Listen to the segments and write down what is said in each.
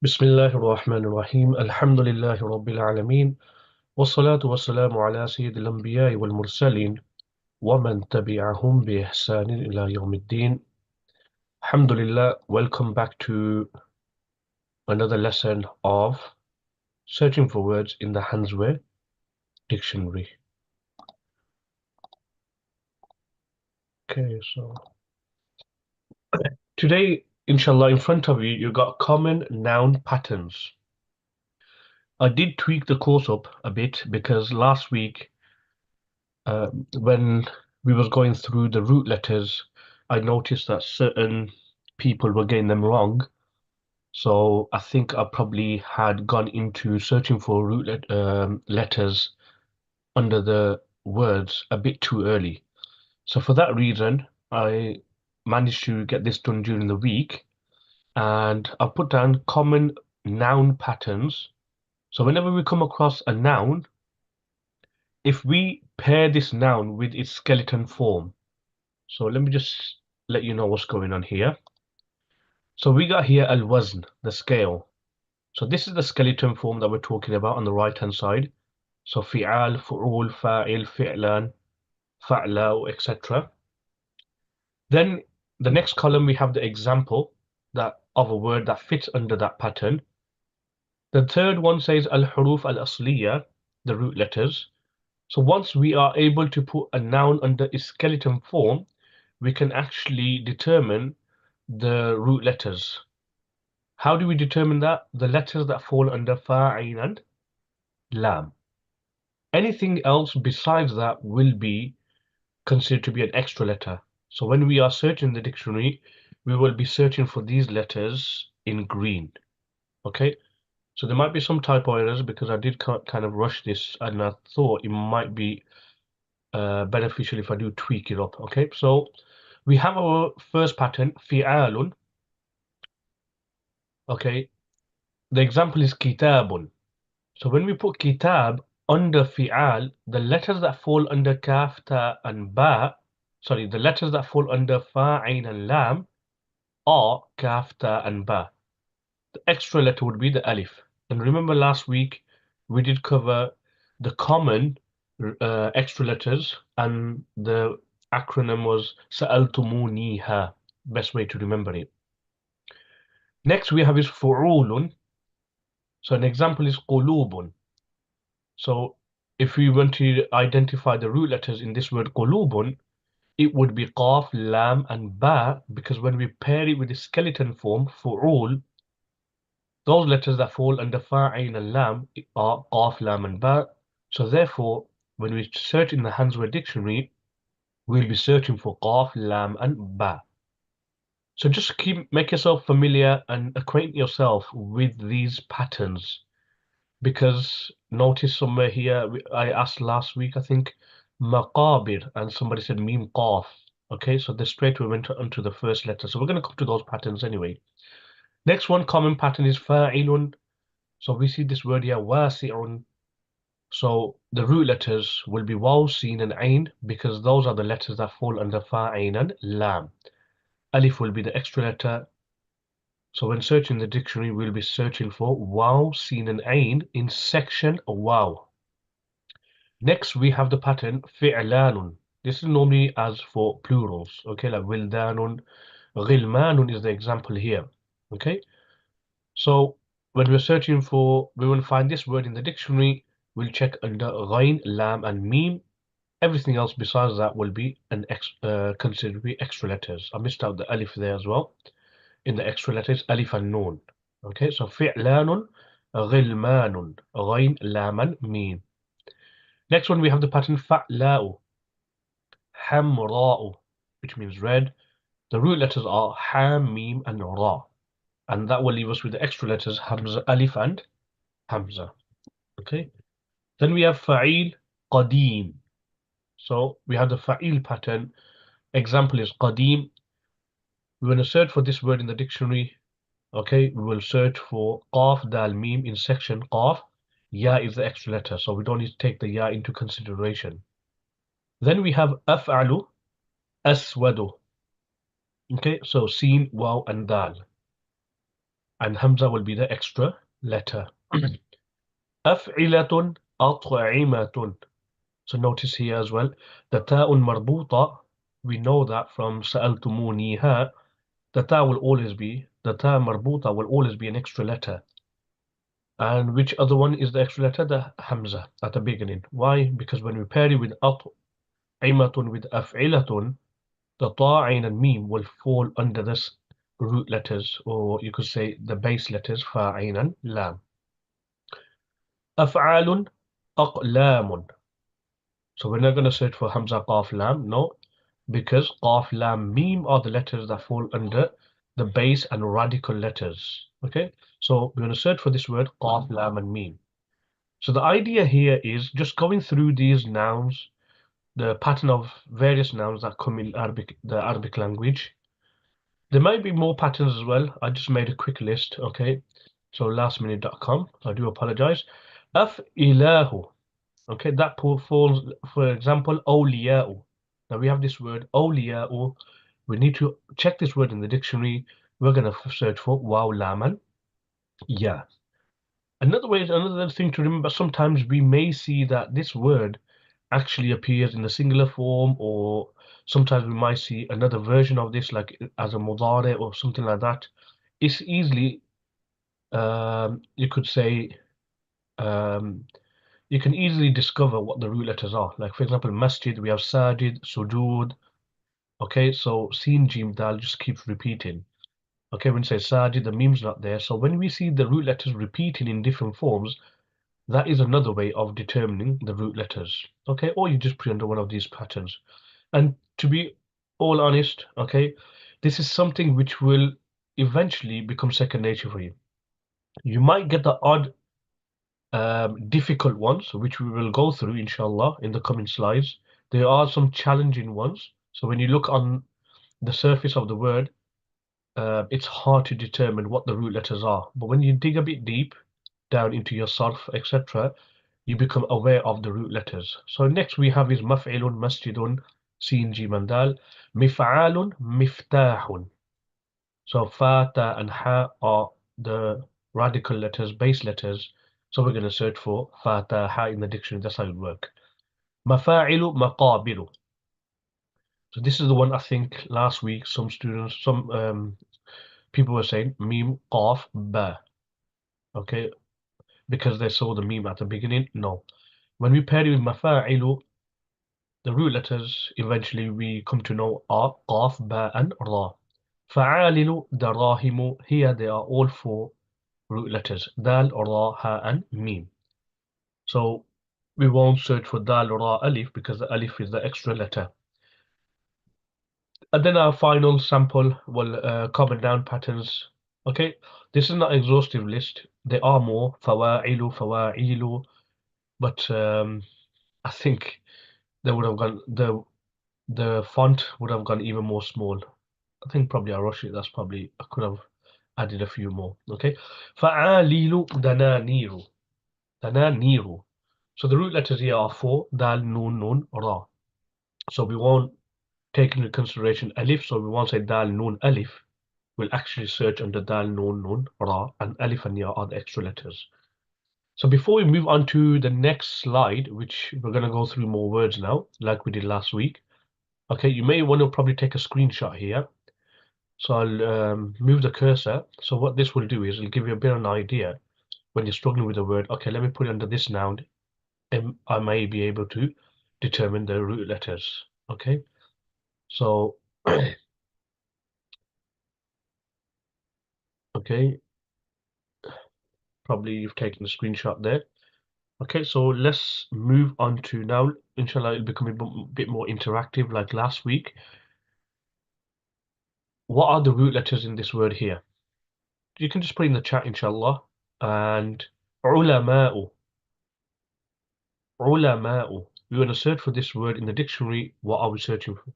بسم الله الرحمن الرحيم الحمد لله رب العالمين والصلاة والسلام على سيد الأنبياء والمرسلين ومن تبعهم بإحسان إلى يوم الدين. Alhamdulillah, welcome back to another lesson of searching for words in the Hansware dictionary. Okay, so today, inshallah, in front of you, you got common noun patterns. I did tweak the course up a bit because last week when we was going through the root letters, I noticed that certain people were getting them wrong. So I think I probably had gone into searching for letters under the words a bit too early. So for that reason, I managed to get this done during the week, and I put down common noun patterns. So whenever we come across a noun, if we pair this noun with its skeleton form, so let me just let you know what's going on here. So we got here al-wazn, the scale. So this is the skeleton form that we're talking about on the right hand side. So fi'al, fu'ul, fa'il, fi'lan, fa'la, etc. Then the next column we have the example that of a word that fits under that pattern. The third one says al-huruf al-asliya, the root letters. So once we are able to put a noun under its skeleton form, we can actually determine the root letters. How do we determine that? The letters that fall under fa, ain, and lam. Anything else besides that will be considered to be an extra letter. So when we are searching the dictionary, we will be searching for these letters in green. Okay, so there might be some typo errors because I did kind of rush this and I thought it might be beneficial if I do tweak it up. Okay, so we have our first pattern, fi'alun. Okay, the example is kitabun. So when we put kitab under fi'al, the letters that fall under kaf, ta, and ba, sorry, the letters that fall under fa, ain, and lam are kaf, ta, and ba. The extra letter would be the alif. And remember last week we did cover the common extra letters, and the acronym was sa'altumuniha. Best way to remember it. Next we have is fu'ulun. So an example is qulubun. So if we want to identify the root letters in this word qulubun, it would be qaf, lam, and ba, because when we pair it with the skeleton form fu'ul, those letters that fall under fa, ain, and lam are qaf, lam, and ba. So therefore, when we search in the Hansware dictionary, we'll be searching for qaf, lam, and ba. So just make yourself familiar and acquaint yourself with these patterns, because notice somewhere here I asked last week, I think, maqabir, and somebody said mim qaf. Okay, so they straight we went onto the first letter. So we're going to come to those patterns anyway. Next one common pattern is fa'ilun. So we see this word here, wasi'un. So the root letters will be waw, sin, and ain, because those are the letters that fall under fa, ain, and lam. Alif will be the extra letter. So when searching the dictionary, we'll be searching for waw, sin, and ain in section waw. Next, we have the pattern fi'lanun. This is normally as for plurals. Okay, like wildanun, ghilmanun is the example here. Okay, so when we're searching for, we will find this word in the dictionary. We'll check under ghain, lam, and mim. Everything else besides that will be considered to be extra letters. I missed out the alif there as well. In the extra letters, alif and noon. Okay, so fi'lanun, ghilmanun, ghain, lam, and mim. Next one, we have the pattern fa'la'u, hamra'u, which means red. The root letters are ham, mim, and ra. And that will leave us with the extra letters hamza, alif, and hamza. Okay. Then we have fa'il, qadim. So we have the fa'il pattern. Example is qadim. We're going to search for this word in the dictionary. Okay, we will search for qaf, dal, mim in section qaf. Ya is the extra letter, so we don't need to take the ya into consideration. Then we have af'alu, aswadu. Okay, so sin, waw, and dal. and Hamza will be the extra letter. أفعلة أطعمة. So notice here as well, the ta'un marbuta, we know that from سألتمونيها, the ta will always be, the ta marbuta will always be an extra letter. And which other one is the extra letter? The Hamza at the beginning. Why? Because when we pair it with أطعمة with أفعلة, the ta, ain and mim will fall under this root letters, or you could say the base letters, fa, ain and lam. أفعال أقلام. So we're not going to search for Hamza, Qaf, Lam, no, because Qaf, Lam, Mim are the letters that fall under the base and radical letters. Okay, so we're going to search for this word Qaf, Lam, and Mim. So the idea here is just going through these nouns, the pattern of various nouns that come in Arabic, the Arabic language. There might be more patterns as well. I just made a quick list. Okay, so lastminute.com. I do apologize. Af ilahu. Okay, that falls, for example, awliya'u. Now we have this word awliya'u. We need to check this word in the dictionary. We're going to search for waw, lam, and ya. Another thing to remember, sometimes we may see that this word actually appears in the singular form, or sometimes we might see another version of this, like as a mudare or something like that. It's easily, you could say, um, you can easily discover what the root letters are. Like for example, masjid, we have sajid, sujood. Okay, so sin, jim, dal just keeps repeating. Okay, when you say sajid, the meme's not there. So when we see the root letters repeating in different forms, that is another way of determining the root letters. Okay, or you just put under one of these patterns. And to be all honest, okay, this is something which will eventually become second nature for you. You might get the odd difficult ones, which we will go through, inshallah, in the coming slides. There are some challenging ones. So when you look on the surface of the word, it's hard to determine what the root letters are. But when you dig a bit deep down into your sarf, etc., you become aware of the root letters. So next we have is maf'ilun, masjidun, sin, jim, and dal. Mif'alun, miftahun. So fa, ta, and ha are the radical letters, base letters. So we're going to search for fa, ta, ha in the dictionary. That's how it works. Mafa'ilu, maqabilu. So this is the one I think last week some students, some people were saying meme, qaf, ba. Okay, because they saw the meme at the beginning. No. When we pair it with mafa'ilu, the root letters eventually we come to know are qaf, ba, and ra. Fa'alilu, darahimu, here they are all four root letters dal, ra, ha, and mim. So we won't search for dal, ra, alif because the alif is the extra letter. And then our final sample will common noun patterns. Okay, this is not exhaustive list. There are more fawa'ilu, fawa'ilu, but I think they would have gone the font would have gone even more small. I think probably I rushed it. That's probably I could have added a few more. Okay, fa'alilu dananiru. Tananiru. So the root letters here are four, dal, nun, nun, ra. So we won't take into consideration alif, so we won't say dal, nun, alif. We'll actually search under dal, nun, nun, ra, and alif and ya are the extra letters. So before we move on to the next slide, which we're going to go through more words now, like we did last week. Okay, you may want to probably take a screenshot here. So I'll move the cursor. So what this will do is it'll give you a bit of an idea when you're struggling with a word. Okay, let me put it under this noun. I may be able to determine the root letters. Okay, so okay, probably you've taken a screenshot there. Okay, so let's move on to now. Inshallah, it'll become a bit more interactive like last week. What are the root letters in this word here? You can just put in the chat, inshallah. And ulama'u, ulama'u. We're going to search for this word in the dictionary. What are we searching for?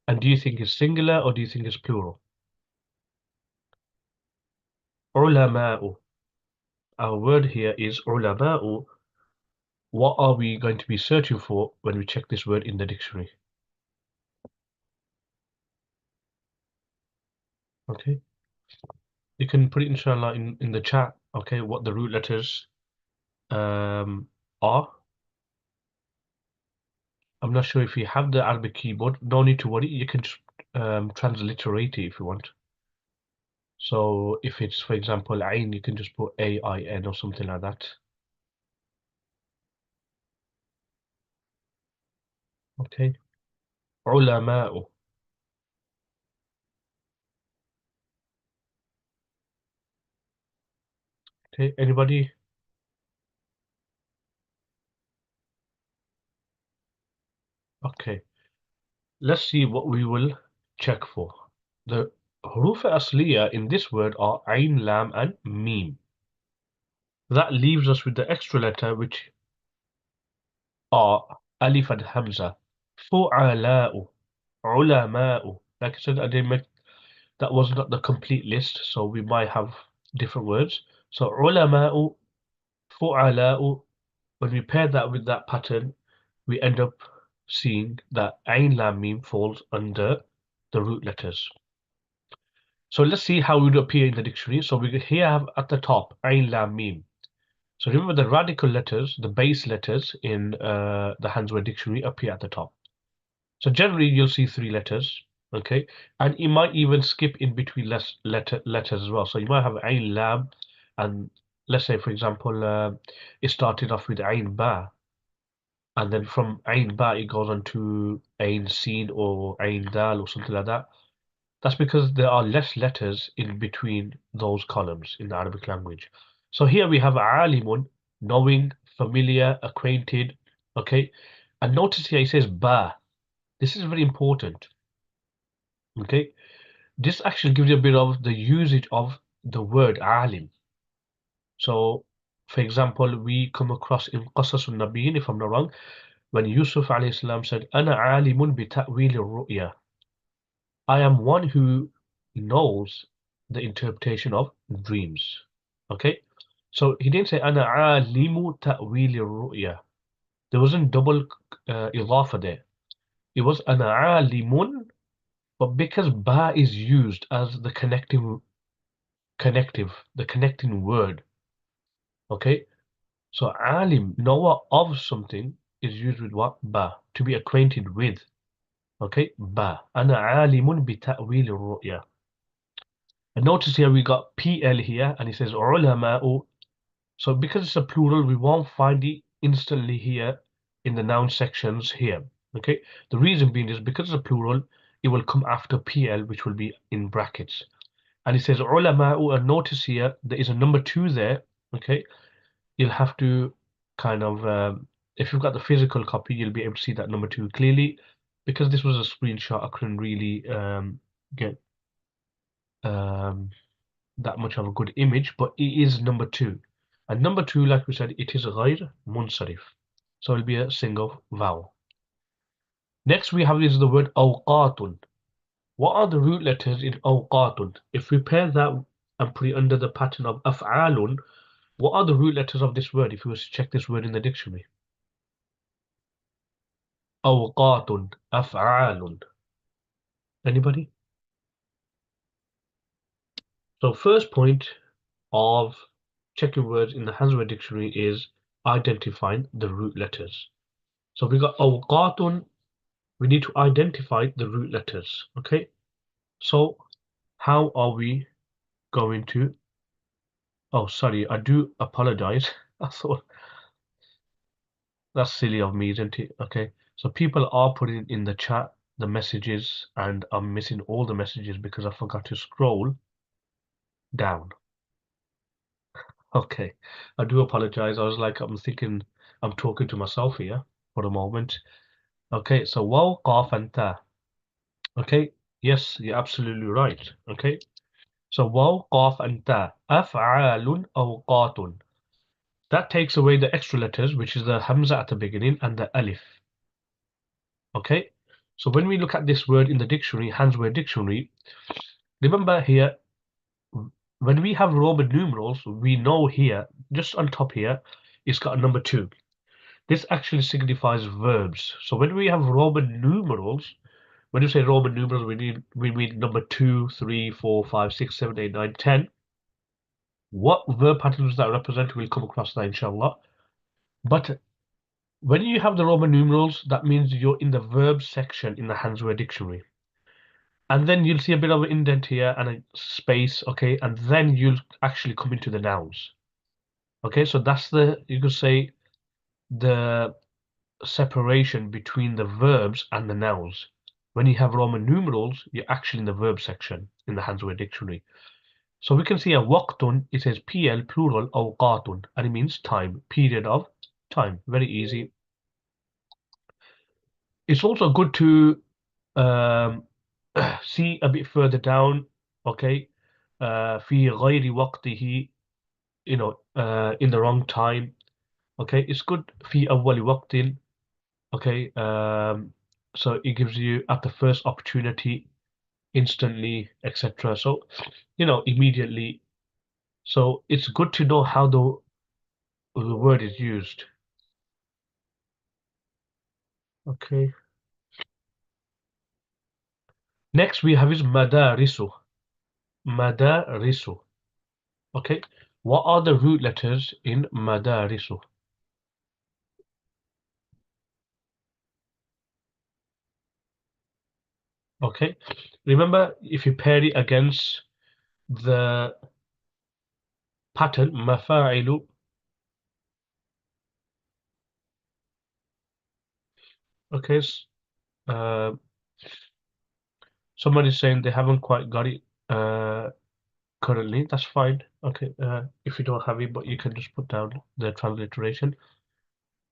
And do you think it's singular or do you think it's plural? Ulama'u. Our word here is ulama'u. What are we going to be searching for when we check this word in the dictionary? Okay. You can put it inshallah in the chat, okay, what the root letters are. I'm not sure if you have the Arabic keyboard. No need to worry. You can just transliterate it if you want. So if it's, for example, Ain, you can just put A-I-N or something like that. Okay. Ulama'u. Okay. Anybody? Okay. Let's see what we will check for. The huruf asliya in this word are Ain, Lam, and Mim. That leaves us with the extra letter, which are Alif and Hamza. Fu'ala'u. Ulama'u. Like I said, I didn't make that was not the complete list, so we might have different words. So ulama'u, fu'ala'u, when we pair that with that pattern, we end up seeing that Ain Lam Mim falls under the root letters. So let's see how it would appear in the dictionary. So we here have at the top Ain Lam Mim. So remember the radical letters, the base letters in the Handsworth dictionary appear at the top. So generally you'll see three letters, okay, and you might even skip in between letters as well. So you might have Ain Lam, and let's say for example it started off with Ain Ba, and then from Ain Ba it goes on to Ain Sin or Ain Dal or something like that. That's because there are less letters in between those columns in the Arabic language. So here we have alimun, knowing, familiar, acquainted, okay? And notice here it says ba. This is very important, okay? This actually gives you a bit of the usage of the word alim. So, for example, we come across in Qasasun Nabiyin, if I'm not wrong, when Yusuf alayhi salam said, "Ana alimun bi ta'wil ru'ya." I am one who knows the interpretation of dreams. Okay, so he didn't say "Ana alimu ta'wil ru'ya." There wasn't double idafa there. It was "Ana alimun," but because ba is used as the the connecting word. Okay, so alim, knower of something, is used with what? Ba, to be acquainted with. Okay, ba. Ana alimun bi ta'wil ru'ya. And notice here we got PL here, and it says ulama'u. So because it's a plural, we won't find it instantly here in the noun sections here. Okay. The reason being is because it's a plural, it will come after PL, which will be in brackets. And it says ulama'u, and notice here there is a number two there. Okay. You'll have to kind of, if you've got the physical copy, you'll be able to see that number two clearly. Because this was a screenshot, I couldn't really get um, that much of a good image, but it is number two. And number two, like we said, it is غير munsarif. So it'll be a single vowel. Next we have is the word awqatun. What are the root letters in awqatun? If we pair that and put it under the pattern of af'alun, what are the root letters of this word if you were to check this word in the dictionary? Awqatun, af'alun. Anybody? So first point of checking words in the Handsworth dictionary is identifying the root letters. So we got awqatun. We need to identify the root letters. Okay. So how are we going to? Oh, sorry. I do apologize. I thought that's silly of me, isn't it? Okay. So people are putting in the chat the messages, and I'm missing all the messages because I forgot to scroll down. Okay. I do apologize. I was like, I'm thinking I'm talking to myself here for a moment. Okay. So waw, qaf, and ta. Okay. Yes, you're absolutely right. Okay. So waw, qaf, and ta. Af'alun awqatun. That takes away the extra letters, which is the hamza at the beginning and the alif. Okay. So when we look at this word in the dictionary, Handsworth dictionary, remember here, when we have Roman numerals, we know here, just on top here, it's got a number two. This actually signifies verbs. So when we have Roman numerals, When you say Roman numerals, we mean number 2, 3, 4, 5, 6, 7, 8, 9, 10. What verb patterns that represent, we'll come across that inshallah. But when you have the Roman numerals, that means you're in the verb section in the Hansware dictionary. And then you'll see a bit of an indent here and a space, okay, and then you'll actually come into the nouns. Okay, so that's the, you could say, the separation between the verbs and the nouns. When you have Roman numerals, you're actually in the verb section in the Hansware dictionary. So we can see a waqtun, it says PL plural awqatun, and it means time, period of time. Very easy. It's also good to um, see a bit further down, okay, في غير وقته, in the wrong time, okay. It's good في أول وقت, okay, so it gives you at the first opportunity, instantly, etc. So, immediately. So it's good to know how the word is used, okay. Next we have is madarisu. Madarisu, okay. What are the root letters in madarisu? Okay, remember if you pair it against the pattern mafa'ilu, okay, uh, somebody's saying they haven't quite got it currently. That's fine. Okay, if you don't have it, but you can just put down the transliteration.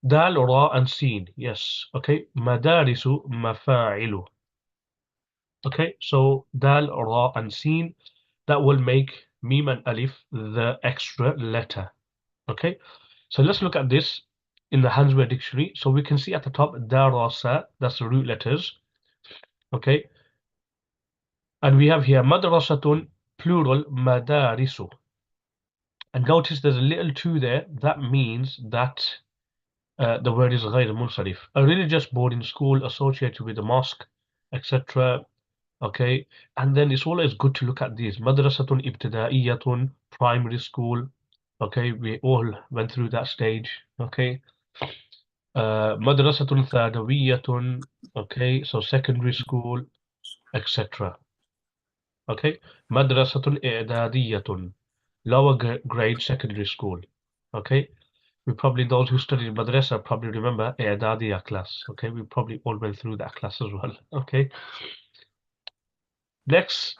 Dal, ra, and sin. Yes. Okay. Madarisu mafa'ilu. Okay. So dal, ra, and sin, that will make mim and alif the extra letter. Okay. So let's look at this in the Hansware dictionary. So we can see at the top darasa, that's the root letters. Okay. And we have here madrasatun, plural madarisu. And notice there's a little two there. That means that the word is غير منصرف, a religious boarding school associated with a mosque, etc. Okay, and then it's always good to look at these. Madrasatun ibtidaiyatun, primary school. Okay, we all went through that stage. Okay, madrasatun thanawiyatun. Okay, so secondary school, etc. Okay, madrasatun i'dadiyatun, lower grade secondary school. Okay, we probably, those who studied madrasa probably remember i'dadiya class. Okay, we probably all went through that class as well. Okay, next,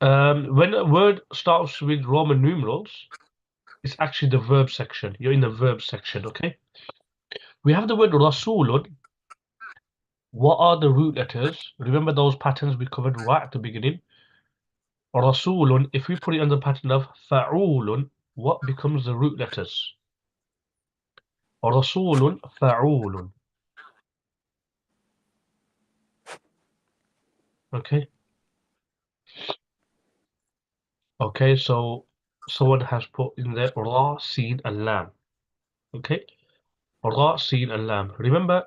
when a word starts with Roman numerals, it's actually the verb section. You're in the verb section. Okay, we have the word rasulun. What are the root letters? Remember those patterns we covered right at the beginning. Rasulun, if we put it on the pattern of fa'ulun, what becomes the root letters? Rasulun fa'ulun. Okay. Okay, so someone has put in there ra, sin, and lam. Okay. Ra, sin, and lam. Remember,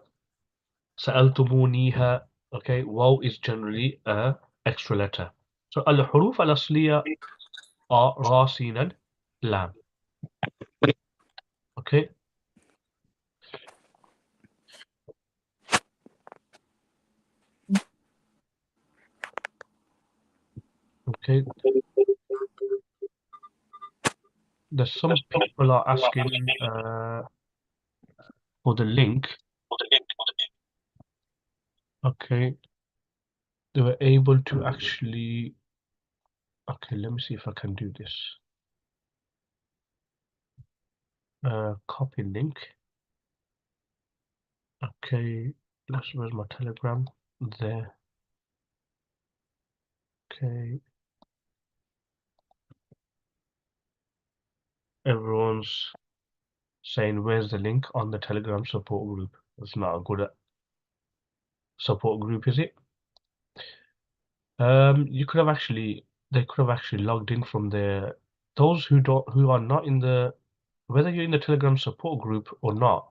سألتمونيها. Okay, waw is generally a extra letter. So al-huruf al-asliya are ra, sin, and lam. Okay. Okay. There's some people are asking for the link. Okay. They were able to actually. Okay, let me see if I can do this. Copy link. Okay, where's my Telegram? There. Okay. Everyone's saying where's the link on the Telegram support group. That's not a good support group, is it? You could have actually, they could have actually logged in from there. Those who are not in the, whether you're in the Telegram support group or not,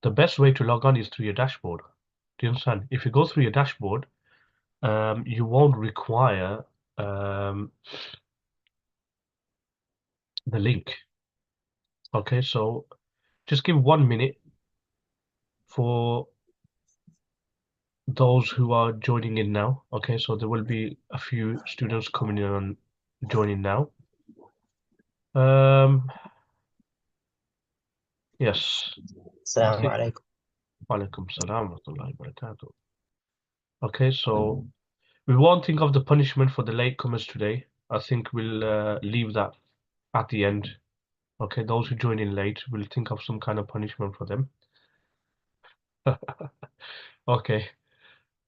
the best way to log on is through your dashboard. Do you understand? If you go through your dashboard, you won't require the link. Okay, so just give 1 minute for those who are joining in now. Okay, so there will be a few students coming in and joining now. Yes, I السلام think. عليكم. Walaikum salam wa rahmatullahi wa barakatuh. Okay, so we won't think of the punishment for the latecomers today. I think we'll leave that at the end. Okay, those who join in late, we'll think of some kind of punishment for them. Okay,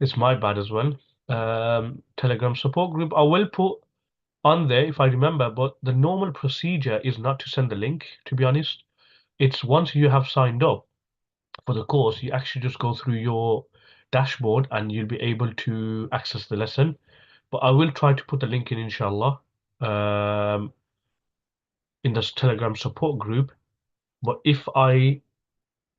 it's my bad as well. Telegram support group, I will put on there if I remember, but the normal procedure is not to send the link, to be honest. It's once you have signed up for the course, you actually just go through your dashboard and you'll be able to access the lesson. But I will try to put the link in, inshallah, in this Telegram support group. But if I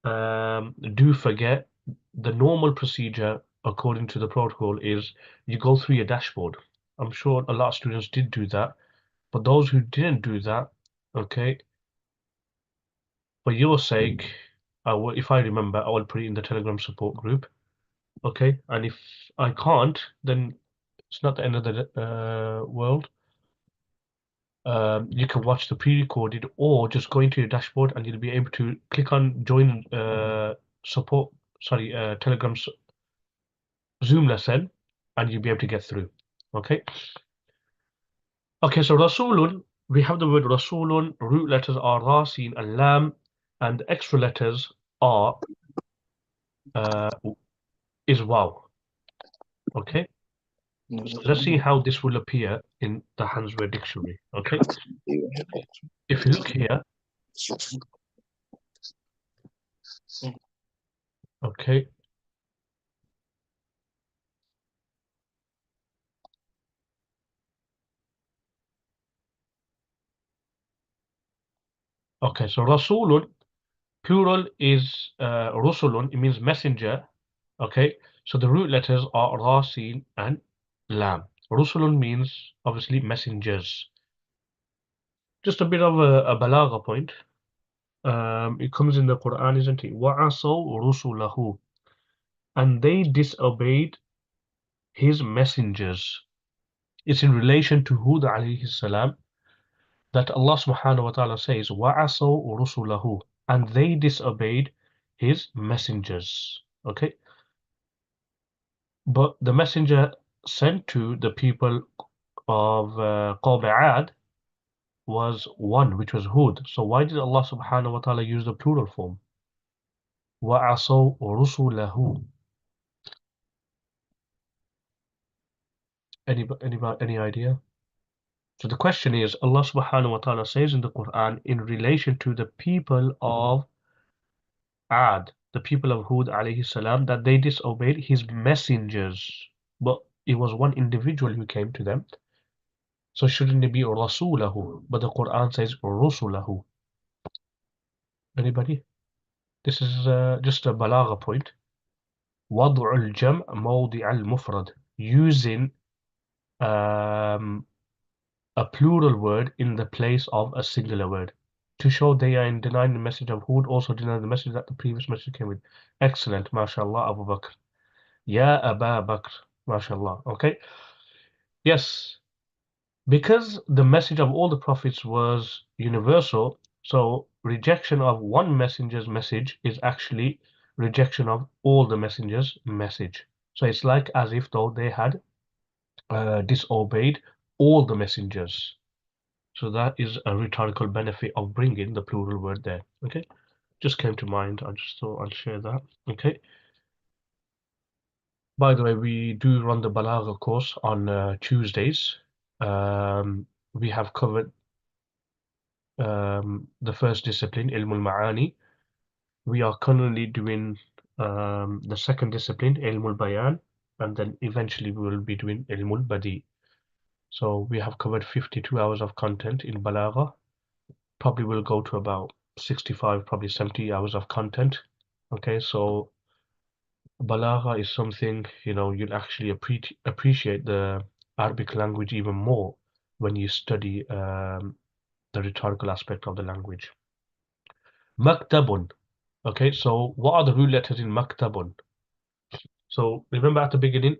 do forget, the normal procedure according to the protocol is you go through your dashboard. I'm sure a lot of students did do that, but those who didn't do that, okay, for your sake, if I remember, I will put it in the Telegram support group. Okay, and if I can't, then it's not the end of the world. You can watch the pre-recorded or just go into your dashboard and you'll be able to click on join support, sorry, Telegram Zoom lesson, and you'll be able to get through. Okay. Okay, so Rasulun, we have the word Rasulun, root letters are Rasin and Lam, and the extra letters are uh, is Waw. Okay, so let's see how this will appear in the Hansware dictionary. Okay, if you look here, okay, okay, so Rasulun, plural is Rusulun, it means messenger. Okay, so the root letters are Rasin and Lam. Rusulun means obviously messengers. Just a bit of a balagha point. It comes in the Quran, isn't it? وَعَصَوْا رُسُلَهُ, and they disobeyed his messengers. It's in relation to Hud alayhi salam that Allah subhanahu wa ta'ala says, وَعَصَوْا رُسُلَهُ, and they disobeyed his messengers. Okay? But the messenger sent to the people of Qawm Ad was one, which was Hud. So why did Allah subhanahu wa ta'ala use the plural form? وَعَصَوْا رُسُلَهُ. Any idea? So the question is, Allah subhanahu wa ta'ala says in the Quran in relation to the people of Ad, the people of Hud alayhi salam, that they disobeyed his messengers. But it was one individual who came to them. So shouldn't it be Rasulahu? But the Quran says Rusulahu. Anybody? This is just a balagha point. وضع الجمع موضع المفرد. Using um, a plural word in the place of a singular word. To show they are in denying the message of Hud, also denying the message that the previous message came with. Excellent, mashallah, Abu Bakr. Ya Aba Bakr, mashallah. Okay. Yes, because the message of all the prophets was universal, so rejection of one messenger's message is actually rejection of all the messengers' message. So it's like as if though they had disobeyed all the messengers. So that is a rhetorical benefit of bringing the plural word there. Okay, just came to mind. I just thought I'd share that. Okay. By the way, we do run the Balagha course on Tuesdays. We have covered the first discipline, Ilm al-Ma'ani. We are currently doing the second discipline, Ilm al-Bayan, and then eventually we will be doing Ilm al-Badi. So we have covered 52 hours of content in Balagha. Probably will go to about 65, probably 70 hours of content. Okay, so Balagha is something, you'll actually appreciate the Arabic language even more when you study the rhetorical aspect of the language. Maktabun. Okay, so what are the root letters in maktabun? So remember at the beginning,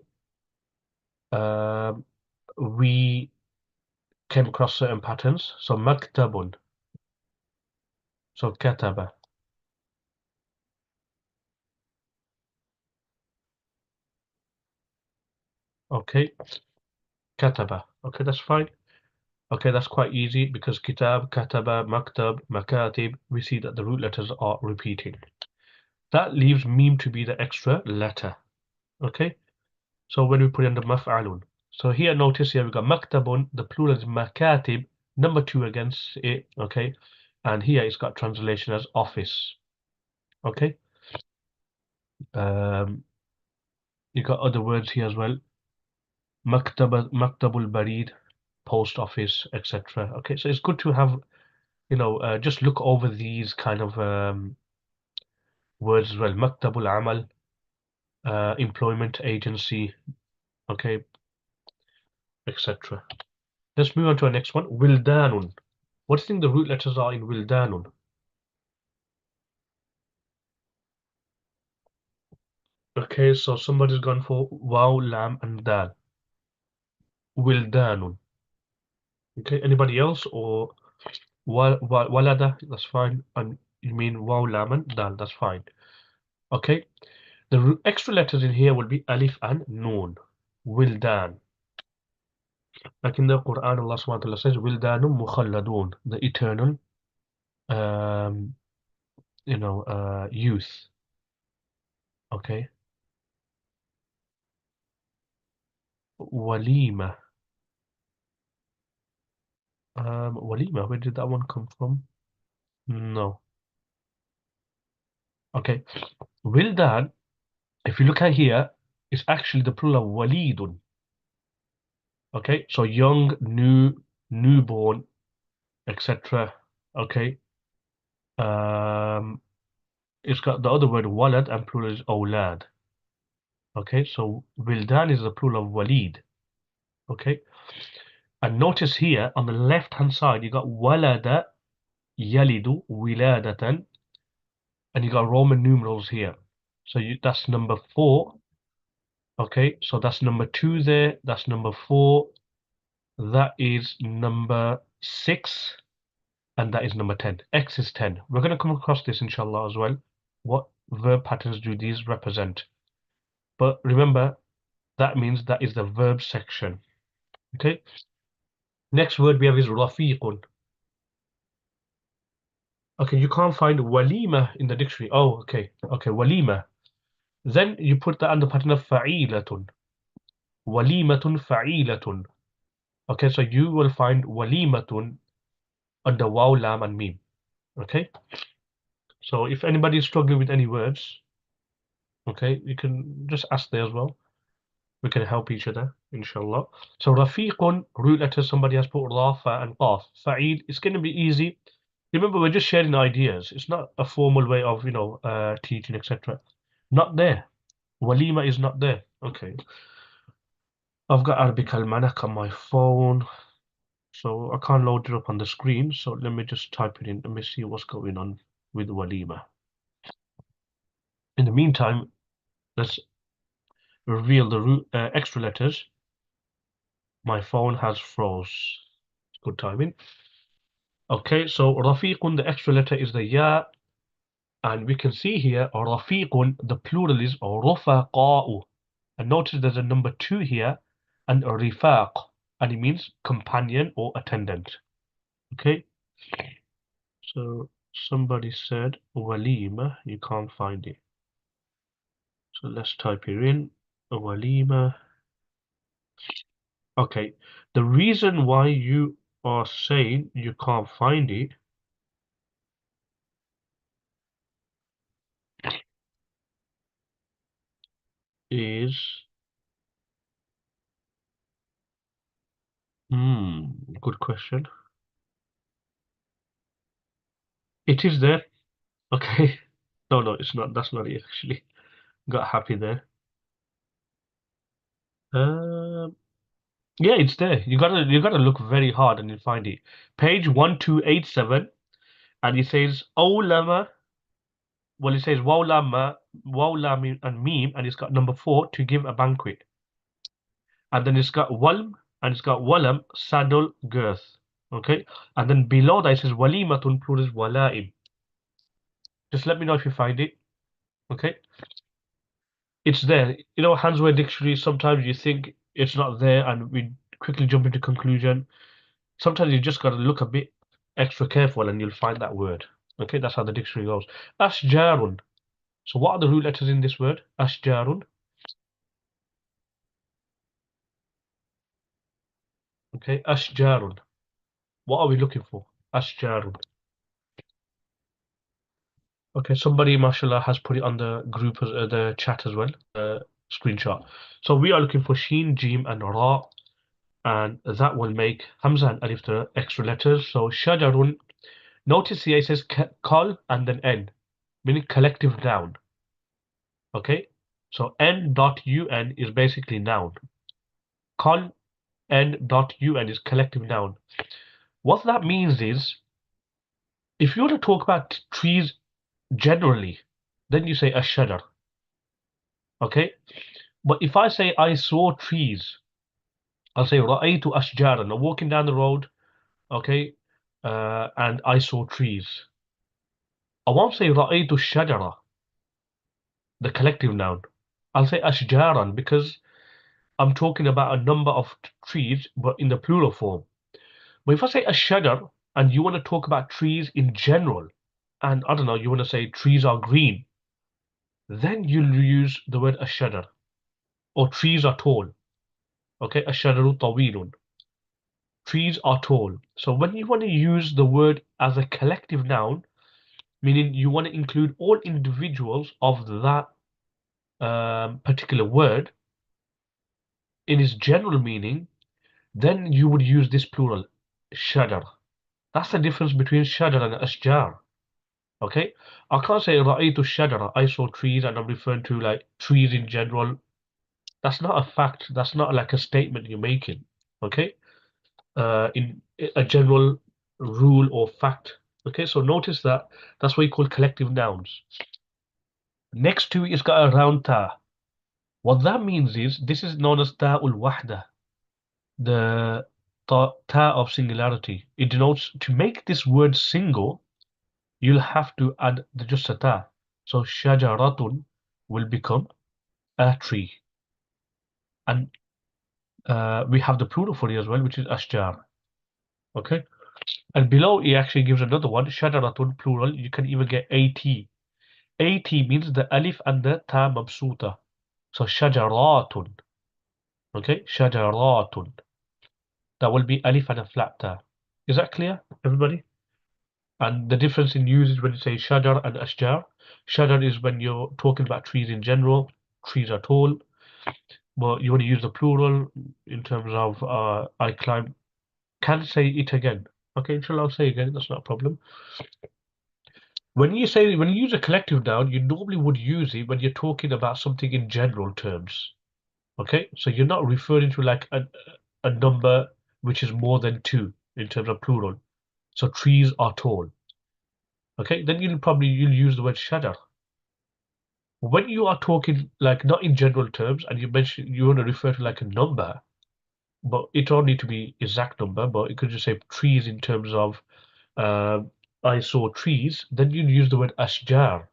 um, we came across certain patterns. So maktabun. So kataba. Okay, kataba. Okay, that's fine. Okay, that's quite easy because kitab, kataba, maktab, makatib, we see that the root letters are repeating. That leaves meme to be the extra letter. Okay, so when we put in the maf'alun. So here, notice here we got maktabun, the plural is makatib, number two against it, okay? And here it's got translation as office, okay? Um, you got other words here as well. Maktabul barid, post office, etc. Okay, so it's good to have, just look over these kind of words as well. Maktabul amal, employment agency, okay, etc. Let's move on to our next one. Wildanun. What do you think the root letters are in Wildanun? Okay, so somebody's gone for Waw, Lam, and Dal. Wildanun. Okay, anybody else? Or Walada, that's fine. And you mean Waw, Lam, and Dal, that's fine. Okay, the extra letters in here will be Alif and Noon. Wildan. Like in the Quran, Allah subhanahu wa ta'ala says, Wildanum mukhalladun, the eternal, um, youth. Okay, Walima. Walima, where did that one come from? No. Okay. Wildan, if you look at here, it's actually the plural of walidun. Okay. So young, newborn, etc. Okay. Um, it's got the other word walad and plural is awlad. Okay. So Wildan is the plural of walid. Okay. And notice here on the left hand side, you got walada yalidu wiladatan, and you got Roman numerals here. So that's number 4. Okay, so that's number 2 there. That's number 4. That is number 6. And that is number 10. X is 10. We're going to come across this inshallah as well. What verb patterns do these represent? But remember, that means that is the verb section. Okay, next word we have is rafiqun. Okay, you can't find walima in the dictionary. Oh, okay. Okay, walima. Then you put that under pattern of fa'ilatun. Walimatun fa'ilatun. Okay, so you will find walimatun under waw, lam, and mim. Okay, so if anybody is struggling with any words, okay, you can just ask there as well. We can help each other, inshallah. So rafiqun, root letters, somebody has put rafa and qaf. Fa'il, it's going to be easy. Remember, we're just sharing ideas. It's not a formal way of, teaching, etc. Not there. Walima is not there. Okay. I've got Arabic Almanac on my phone, so I can't load it up on the screen. So let me just type it in. Let me see what's going on with Walima. In the meantime, let's reveal the extra letters. My phone has froze. Good timing. Okay, so Rafiqun, the extra letter is the Ya, and we can see here Rafiqun, the plural is Rufaqa'u. And notice there's a number 2 here, and Rifaq, and it means companion or attendant. Okay, so somebody said Walima, you can't find it. So let's type it in. Walima. Okay, the reason why you are saying you can't find it is, good question. It is there. Okay. No, no, it's not. That's not it actually. Got happy there. Um, yeah, it's there. You gotta look very hard and you'll find it. Page 1287, and it says Olama. Well, it says Wawlama, Wawlam and Meme, and it's got number four to give a banquet. And then it's got Walm and it's got Walam, saddle, girth. Okay. And then below that it says Walimatun plural is Walaim. Just let me know if you find it. Okay. It's there. You know, Hansware Dictionary, sometimes you think it's not there and we quickly jump into conclusion. Sometimes you just got to look a bit extra careful and you'll find that word. Okay, that's how the dictionary goes. Ashjarun. So what are the root letters in this word? Ashjarun. Okay, Ashjarun. What are we looking for? Ashjarun. Okay, somebody, mashallah, has put it on the group, the chat as well, screenshot. So we are looking for Sheen, Jim, and Ra, and that will make Hamza and Alif the extra letters. So Shajarun. Notice here it says kal and then n, meaning collective noun. Okay, so n dot un is basically noun. Kal n dot un is collective noun. What that means is, if you want to talk about trees generally, then you say a shajar. Okay, but if I say I saw trees, I'll say ra'aytu ashjaran. I'm walking down the road, okay, and I saw trees. I won't say ra'aytu shajara, the collective noun. I'll say ashjaran because I'm talking about a number of trees, but in the plural form. But if I say ashjar and you want to talk about trees in general, and I don't know, you want to say trees are green, then you'll use the word ashjar, or trees are tall. Okay, ashjaru tawilun. Trees are tall. So when you want to use the word as a collective noun, meaning you want to include all individuals of that particular word in its general meaning, then you would use this plural, shajar. That's the difference between shajar and ashjar. Okay, I can't say ra'aytu shajara. I saw trees, and I'm referring to like trees in general. That's not a fact. That's not like a statement you're making. Okay, in a general rule or fact. Okay, so notice that that's what you call collective nouns. Next to it, it's got a round ta. What that means is this is known as ta'ul wahda, the ta of singularity. It denotes to make this word single, you'll have to add the just a ta. So shajaratun will become a tree. And we have the plural for it as well, which is ashjar. Okay. And below it actually gives another one, shajaratun plural. You can even get at. At means the alif and the ta mabsuta. So shajaratun. Okay, shajaratun. That will be alif and a flat ta. Is that clear, everybody? And the difference in use is when you say shajar and ashjar. Shajar is when you're talking about trees in general. Trees are tall, but you want to use the plural in terms of I climb. Can say it again. Okay, inshallah, I'll say again. That's not a problem. When you use a collective noun, you normally would use it when you're talking about something in general terms. Okay, so you're not referring to like a number which is more than two in terms of plural. So trees are tall. Okay, then you'll use the word shajar. When you are talking like not in general terms and you mention you want to refer to like a number, but it don't need to be exact number, but you could just say trees in terms of uh, I saw trees, then you use the word ashjar,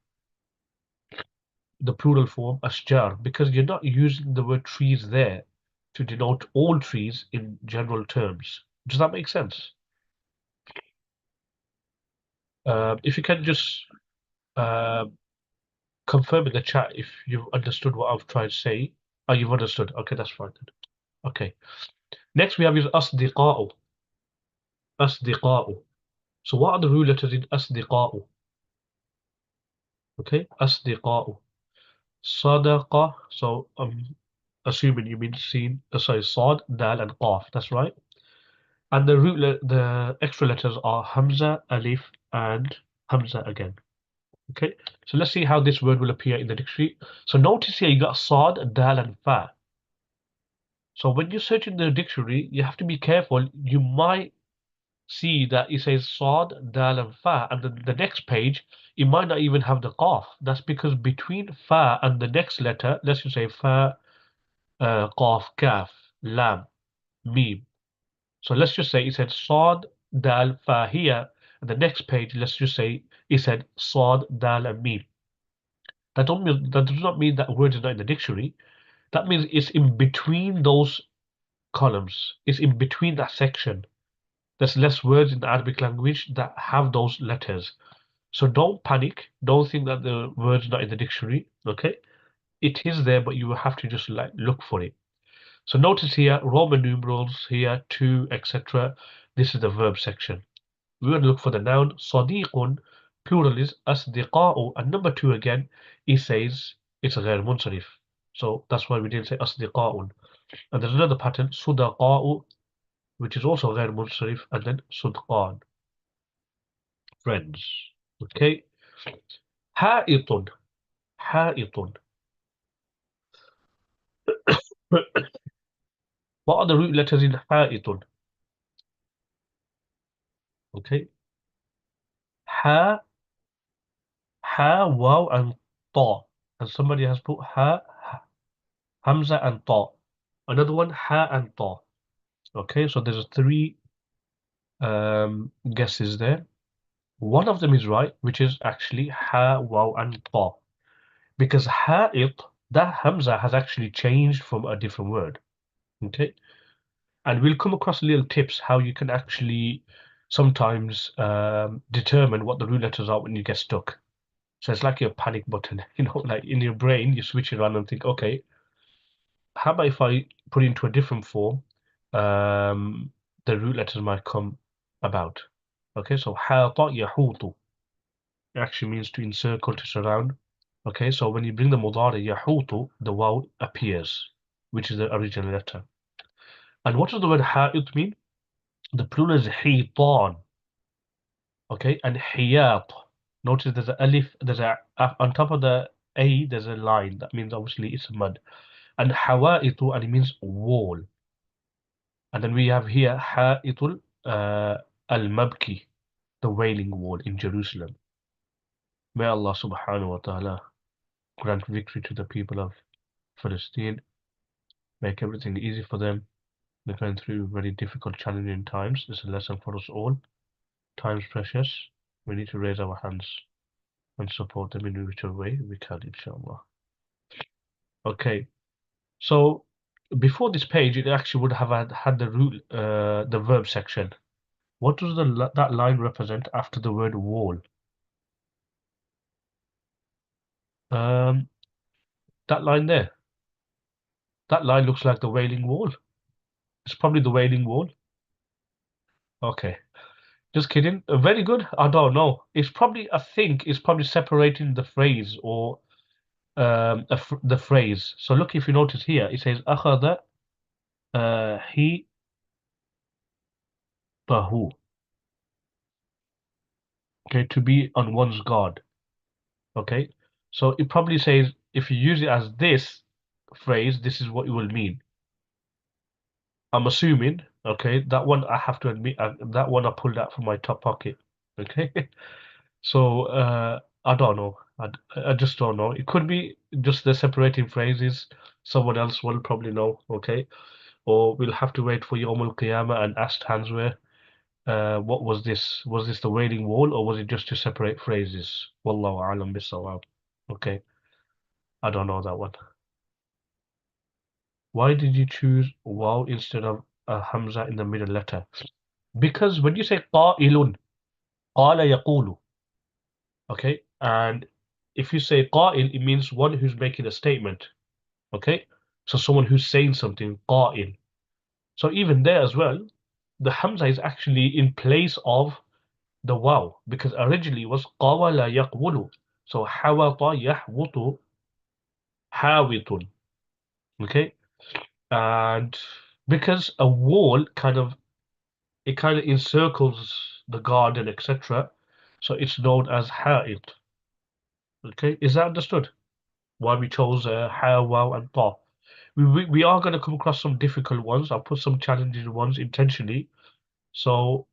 the plural form ashjar, because you're not using the word trees there to denote all trees in general terms. Does that make sense? If you can just uh, confirm in the chat if you've understood what I've tried to say. Oh, you've understood. Okay, that's fine then. Okay. Next we have is asdiqa'u. Asdiqa'u. So what are the root letters in asdiqa'u? Okay, asdiqa'u. Sadaqa. So assuming you mean sin, sorry, sad, dal, and qaf. That's right. And the extra letters are hamza, alif, and hamza again. Okay, so let's see how this word will appear in the dictionary. So notice here you got sad, dal, and fa. So when you search in the dictionary, you have to be careful. You might see that it says sad, dal, and fa, and the next page, it might not even have the qaf. That's because between fa and the next letter, let's just say fa, qaf, kaf, lam, mim. So let's just say it said sad, dal, fa here, and the next page, let's just say it said sad, dal, and mim. That does not mean that word is not in the dictionary. That means it's in between those columns. It's in between that section. There's less words in the Arabic language that have those letters. So don't panic. Don't think that the word's not in the dictionary. Okay, it is there, but you will have to just like look for it. So notice here Roman numerals here, to, etc. This is the verb section. We want to look for the noun صديق. Plural is أصدقاء. And number two again, it says it's غير منصرف. So that's why we didn't say أصدقاء. And there's another pattern صدقاء, which is also غير منصرف, and then صدقان, friends. Okay. حائط. حائط. What are the root letters in حائط? Okay. Ha, ha, wow, and ta. And somebody has put hamza, and ta. Another one, ha and ta. Okay, so there's three guesses there. One of them is right, which is actually ha, wow, and ta. Because ha'it, that hamza has actually changed from a different word. Okay, and we'll come across little tips how you can actually sometimes determine what the root letters are when you get stuck. So it's like your panic button, like in your brain, you switch it around and think, okay, how about if I put it into a different form? Um, the root letters might come about. Okay, so hata yahutu actually means to encircle, to surround. Okay, so when you bring the mudari yahutu, the waw appears, which is the original letter. And what does the word ha'it mean? The plural is hitan. Okay, and hiyat. Notice there's a alif, there's a on top of the a, there's a line. That means obviously it's mud. And hawa'itu, and it means wall. And then we have here ha'itul al-mabki, the wailing wall in Jerusalem. May Allah subhanahu wa ta'ala grant victory to the people of Palestine, make everything easy for them. They're going through very difficult, challenging times. It's a lesson for us all. Time's precious. We need to raise our hands and support them in whichever way we can, inshallah. Okay, so before this page, it actually would have had the root, the verb section. What does that line represent after the word wall? Um, that line there. That line looks like the Wailing Wall. It's probably the Wailing Wall. Okay, just kidding. Very good. I don't know. It's probably, I think, it's probably separating the phrase or the phrase. So look, if you notice here, it says أخذ he bahu. Okay, to be on one's guard. Okay, so it probably says if you use it as this phrase, this is what it will mean. I'm assuming. Okay, that one I have to admit, that one I pulled out from my top pocket. Okay, so I don't know. I just don't know. It could be just the separating phrases. Someone else will probably know. Okay, or we'll have to wait for Yawm al-Qiyamah and ask Hansware. What was this? Was this the Wailing Wall, or was it just to separate phrases? Wallahu a'lam bisawab. Okay, I don't know that one. Why did you choose waw instead of a hamza in the middle letter? Because when you say qa'ilun, qala yaqulu, okay, and if you say qa'il, it means one who's making a statement, okay, so someone who's saying something, qa'il. So even there as well, the hamza is actually in place of the waw, because originally it was qawala yaqwulu, so hawata yahwutu hawitun, okay, and because a wall kind of encircles the garden, etc. So it's known as ha'it. Okay, is that understood? Why we chose ha, wow, and ta. We are going to come across some difficult ones. I'll put some challenging ones intentionally, so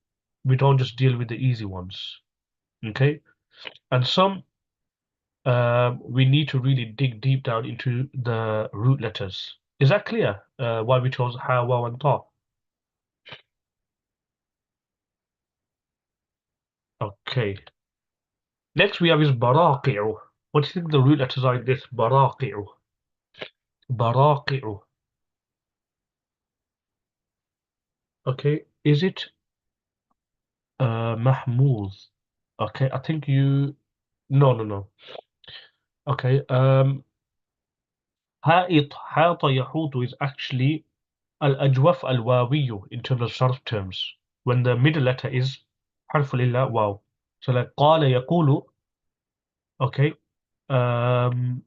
we don't just deal with the easy ones. Okay, and some we need to really dig deep down into the root letters. Is that clear? Why we chose ha, wow, and ta? Okay. Next we have is baraqi'u. What do you think the root letters are in this? Baraqi'u. Baraqi'u. Okay. Is it Mahmud? Okay. I think you. No, no, no. Okay. حاط يحوط is actually al-ajwaf al-wawiyu in terms of short terms. When the middle letter is حرف الإله واو. So like قال يقول. Okay. Um,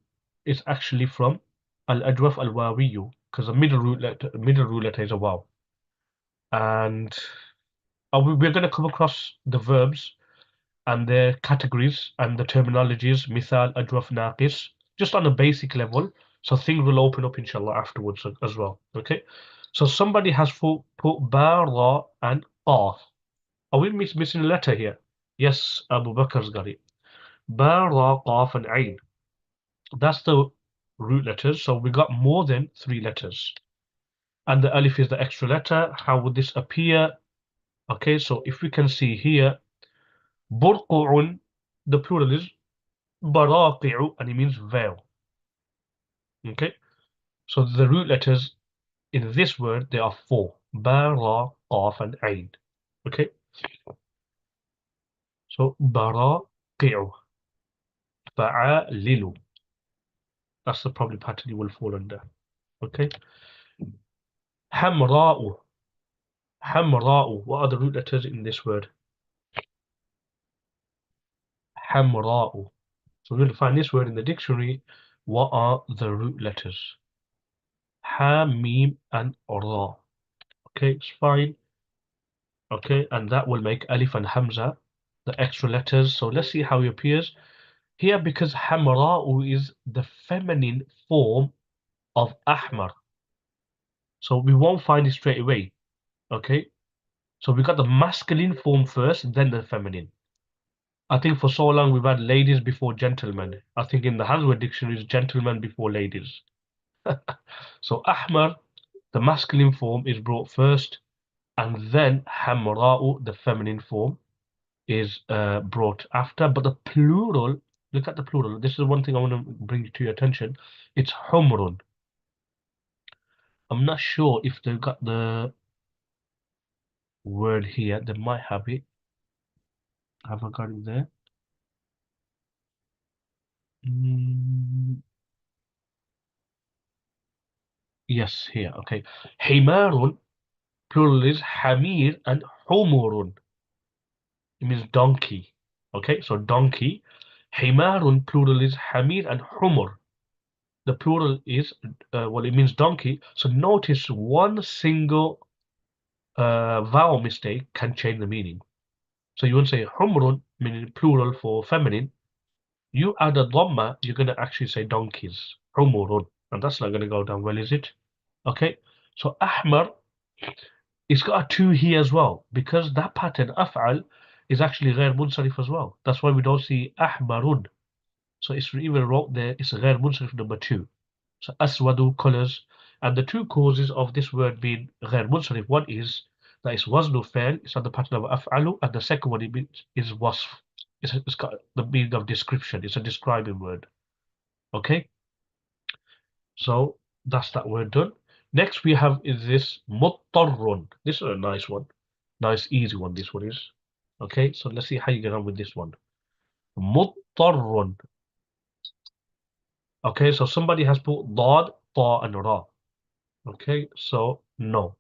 it's actually from al-ajwaf al-wawiyu because the middle root letter is a waw. And we're going to come across the verbs and their categories and the terminologies, mithal, ajwaf, naqis, just on a basic level. So things will open up, inshallah, afterwards as well. Okay. So somebody has put ba, ra, and qaf. Are we missing a letter here? Yes, Abu Bakr's got it. Ba, ra, qaf, and ain. That's the root letters. So we got more than three letters. And the alif is the extra letter. How would this appear? Okay, so if we can see here, burqu'un, the plural is baraqi'u, and it means veil. Okay, so the root letters in this word, there are four. Ba, ra, qaf, and ain. Okay, so baraqi'u, fa'alilu. That's the probably pattern you will fall under. Okay, hamra'u, hamra'u. What are the root letters in this word? Hamra'u. So we're going to find this word in the dictionary. What are the root letters? Ha, mim, and ra. Okay, it's fine. Okay, and that will make alif and hamza the extra letters. So let's see how it appears here, because hamra'u is the feminine form of ahmar. So we won't find it straight away. Okay, so we got the masculine form first, then the feminine. I think for so long we've had ladies before gentlemen. I think in the Haswell dictionary is gentlemen before ladies. So ahmar, the masculine form, is brought first, and then hamra'u, the feminine form, is brought after. But the plural, look at the plural. This is one thing I want to bring to your attention. It's humrun. I'm not sure if they've got the word here. They might have it. Have I got it there? Mm, yes, here. Okay. Himarun, plural is hamir and humurun. It means donkey. Okay, so donkey. Himarun, plural is hamir and humur. The plural is, well, it means donkey. So notice one single vowel mistake can change the meaning. So you won't say humrun, meaning plural for feminine. You add a dhamma, you're going to actually say donkeys. Humurun. And that's not going to go down well, is it? Okay. So ahmar, it's got a two here as well, because that pattern, af'al, is actually ghair munsarif as well. That's why we don't see ahmarun. So it's even wrote there, it's ghair munsarif number two. So aswadu, colors. And the two causes of this word being ghair munsarif, one is that it's waznu fail, it's on the pattern of af'alu, and the second one is wasf. It's got the meaning of description, it's a describing word. Okay, so that's that word done. Next we have is this muttarrun. This is a nice one. Nice, easy one, this one is. Okay, so let's see how you get on with this one. Muttarrun. Okay, so somebody has put dad, ta, and ra. Okay, so no.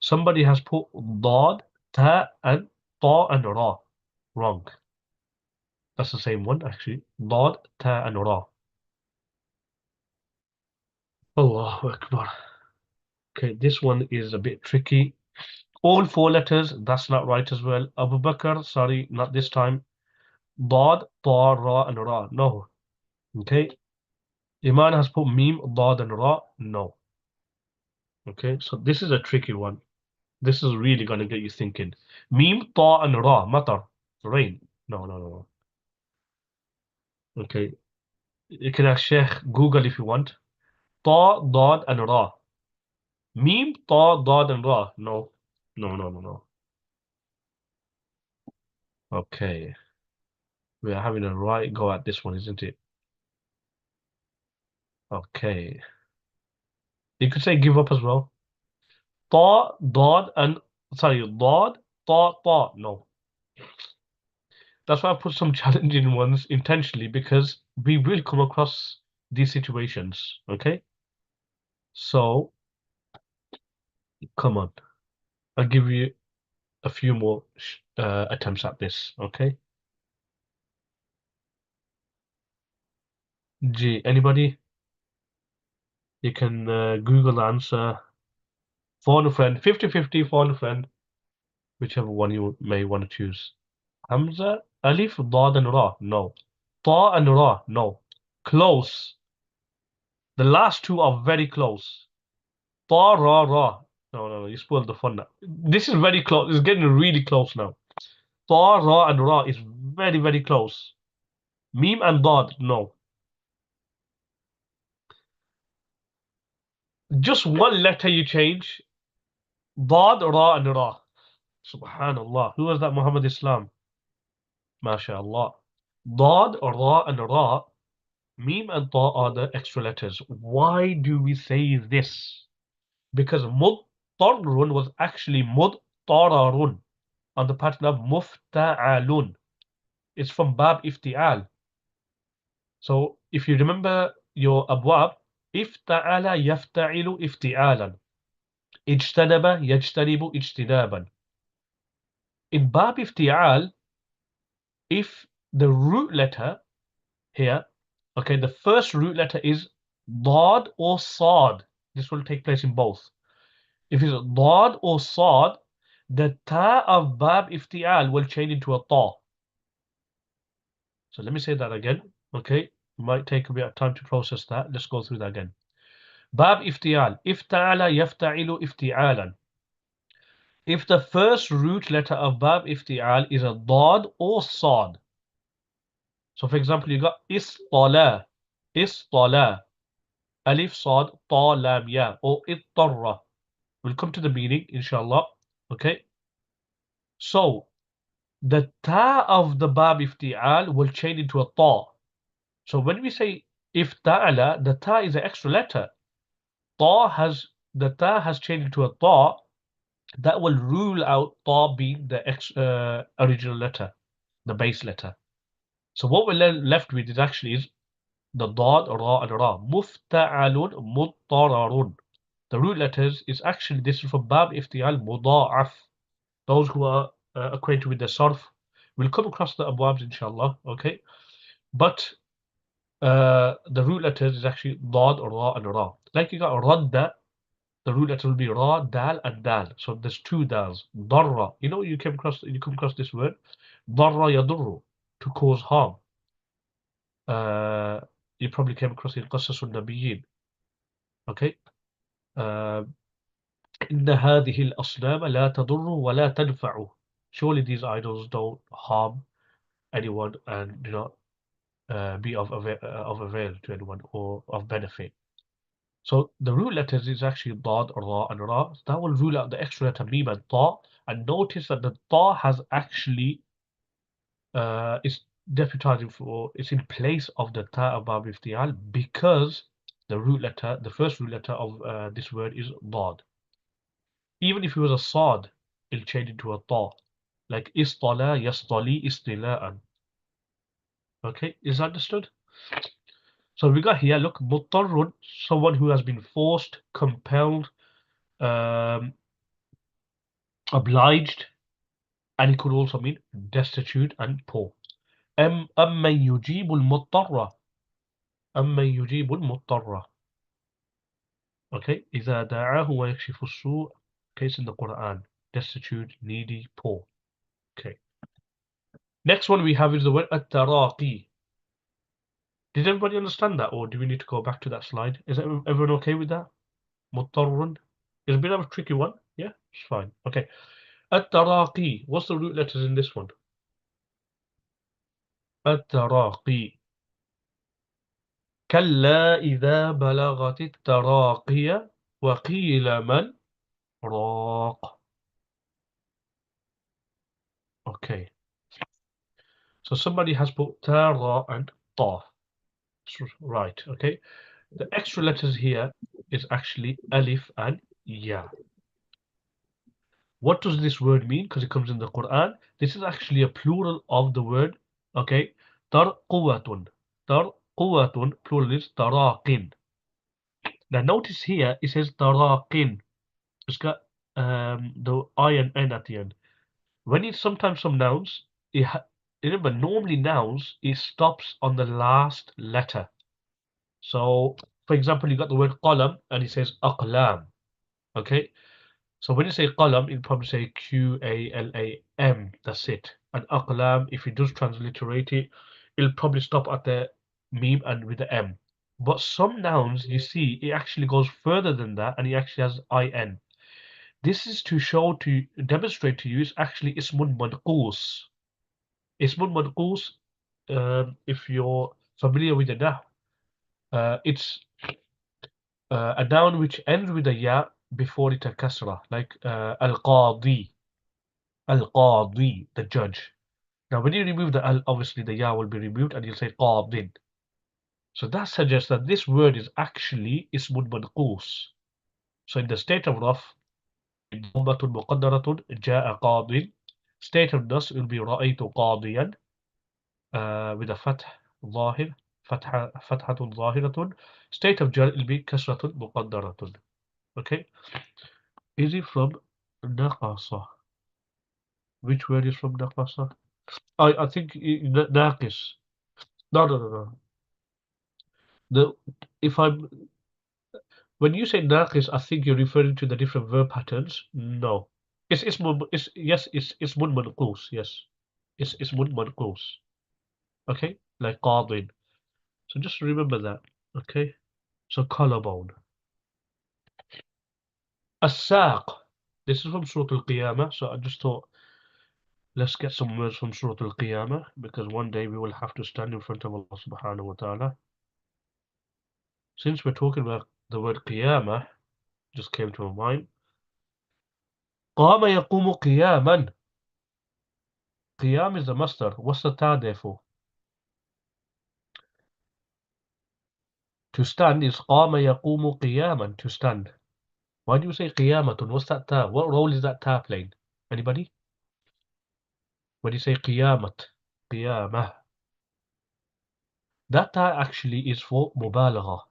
Somebody has put dad, ta, and ta, and ra. Wrong. That's the same one, actually. Dad, ta, and ra. Allahu Akbar. Okay, this one is a bit tricky. All four letters, that's not right as well. Abu Bakr, sorry, not this time. Dad, ta, ra, and ra. No. Okay. Iman has put meme, dad, and ra. No. Okay. So this is a tricky one. This is really gonna get you thinking. Meme, ta, and ra. Matar. Rain. No, no, no, no. Okay. You can ask Sheikh Google if you want. Ta, dad, and ra. Meme, ta, dad, and ra. No. No, no, no, no. Okay. We are having a right go at this one, isn't it? Okay. You could say give up as well. Ta, dad, and sorry, dad, ta, ta. No. That's why I put some challenging ones intentionally because we will come across these situations. Okay. So come on. I'll give you a few more attempts at this. Okay. G. Anybody? You can Google the answer. Phone a friend. 50-50, phone a friend. Whichever one you may want to choose. Hamza, Alif, Dad, and Ra. No. Ta and Ra. No. Close. The last two are very close. Ta, Ra, Ra. No, no, no. You spoiled the fun now. This is very close. It's getting really close now. Ta, Ra, and Ra is very, very close. Meme and Dad. No. Just one letter you change. Dad, Ra, and Ra. Subhanallah. Who was that? Muhammad Islam. MashaAllah. Dad, Ra, and Ra. Meme and Ta are the extra letters. Why do we say this? Because mudtarrun was actually mudtararun on the pattern of mufta'alun. It's from bab ifti'al. So if you remember your abwab, ifta'ala yafta'ilu ifti'alan. Ijtanaba yajtanibu ijtinaban. In bab ifti'al, if the root letter here, okay, the first root letter is dad or sad. This will take place in both. If it's dad or sad, the ta of bab iftial will change into a ta. So let me say that again. Okay, might take a bit of time to process that. Let's go through that again. Bab iftial. Ifta'ala yafta'ilu ifti'alan. If the first root letter of bab iftial is a dad or sad. So for example, you got istala, istala, alif sad, ta lam ya, or ittarra. We'll come to the meaning, inshallah. Okay. So the ta of the bab ifti'al will change into a ta. So when we say ifta'ala, the ta is an extra letter. The ta has changed into a ta. That will rule out ta being the original letter, the base letter. So what we're left with is actually is the dad, ra, and ra. Mufta'alun, muttararun. The root letters is actually this is from bab ifti'al muda'af. Those who are acquainted with the sarf will come across the abwabs inshallah. Okay, but the root letters is actually dad, ra, and ra. Like you got radda, the root letter will be ra, dal, and dal. So there's two dals. Darra. You come across this word. Darra yadurru, to cause harm. Uh, you probably came across it in Qasasun Nabiyyin. Okay. Uh, إن هذه الأصنام لا تضر ولا تنفع. Surely these idols don't harm anyone and do not be of avail to anyone or of benefit. So the root letters is actually dad, ra, and ra. That will rule out the extra letter mim and ta. And notice that the ta has actually is deputizing for it's in place of the ta above iftial because the first root letter of this word is dad. Even if it was a sad, it'll change into a ta. Like istala, yastali, istila'an. Okay, is understood? So we got here, look, muttarrun, someone who has been forced, compelled, um, obliged, and it could also mean destitute and poor. أَمَّن يُجِيبُ الْمُضْطَرَّ أَمَّن يُجِيبُ الْمُضْطَرَّ. Okay, إِذَا دَعَاهُ وَيَكْشِفُ السُّوءَ. Case in the Quran. Destitute, needy, poor. Okay. Next one we have is the word التراقي. Did everybody understand that, or do we need to go back to that slide? Is everyone okay with that? مضطر. It's a bit of a tricky one. Yeah, it's fine. Okay. التراقي. What's the root letters in this one? التراقي. كلا إذا بلغت التراقي وقيل من راق. Okay. So somebody has put ta, and ta. Right. Okay. The extra letters here is actually alif and ya. What does this word mean? Because it comes in the Quran. This is actually a plural of the word. Okay. Tarquwatun. Tarquwatun. Plural is taraqin. Now notice here it says taraqin. It's got the I and N at the end. When it's sometimes some nouns, remember normally nouns it stops on the last letter. So for example, you got the word qalam and it says aqlam. Okay. So when you say qalam, you probably say Qalam. That's it. And aqlam, if you just transliterate it, it'll probably stop at the meme and with the M. But some nouns, you see, it actually goes further than that, and it actually has in. This is to show to demonstrate to you it's actually ismun manqus. Ismun manqus, if you're familiar with the nah, it's a noun which ends with a ya before it a kasra, like al-qadi, al-qadi, the judge. Now, when you remove the al, obviously the ya will be removed, and you'll say qadin. So that suggests that this word is actually ismun manqus. So in the state of raf, ضمة مقدرة جاء قاض. State of nas will be رأيت قاضيا with a ظاهر فتحة ظاهرة. State of jar will be كسرة مقدرة. Okay. Is it from نقص? Which word is from نقص? I think ناقص. No. The if I'm When you say naqis, I think you're referring to the different verb patterns. No. It's mun manqus, yes. It's mun manqus. Okay? Like qadin. So just remember that. Okay? So collarbone. As-saq. This is from Surah Al-Qiyamah. So I just thought let's get some words from Surah Al-Qiyamah, because one day we will have to stand in front of Allah subhanahu wa ta'ala. Since we're talking about the word qiyamah, just came to my mind. قام يقوم قياما. Qiyam is the master. What's the ta there for? To stand is قام يقوم قياما. To stand. Why do you say قيامة? What's that ta? What role is that ta playing? Anybody? When you say قيامة, قيامة, that ta actually is for مبالغة.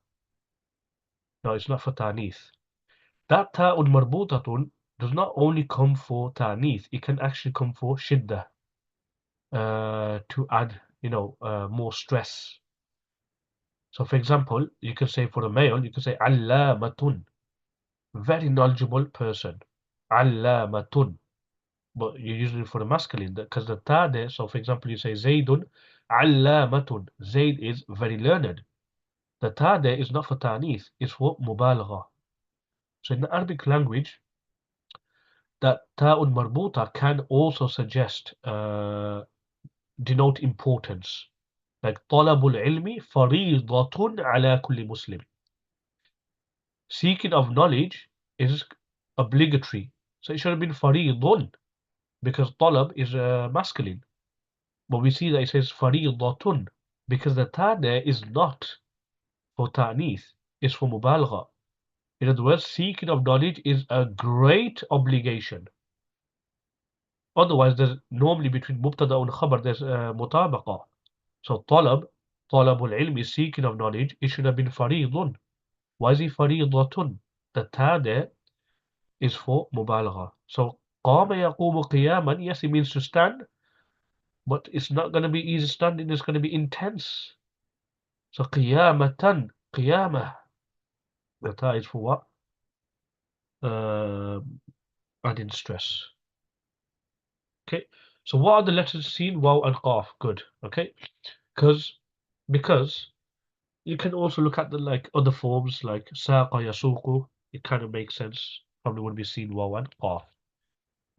No, it's not for ta'nith. That ta'un marbutatun does not only come for ta'nith, it can actually come for shiddah, to add, more stress. So for example, you can say for a male, you can say allamatun, very knowledgeable person. Allamatun. But you use it for the masculine because the ta there. So for example, you say Zaydun allamatun. Zayd is very learned. The ta there is not for ta'nith, it's for mubalagha. So in the Arabic language, that ta'un marbuta can also suggest, denote importance. Like talabul ilmi faridatun ala kulli Muslim. Seeking of knowledge is obligatory. So it should have been faridun because talab is masculine. But we see that it says faridatun because the ta there is not for ta'nith, it's for mubalagha. In other words, seeking of knowledge is a great obligation. Otherwise, there's normally between mubtada and khabar, there's mutabaqa. So talabul ilm is seeking of knowledge, it should have been faridun. Why is it faridatun? The ta there is for mubalagha. So qama yaqumu qiyaman, yes, it means to stand, but it's not going to be easy standing, it's going to be intense. So qiyamatan, qiyamah. The ta is for what? Adding stress. Okay. So what are the letters seen? Waw and qaf. Good. Okay. Because You can also look at the like other forms like saqa yasuqu. It kind of makes sense. Probably would be seen waw and qaf.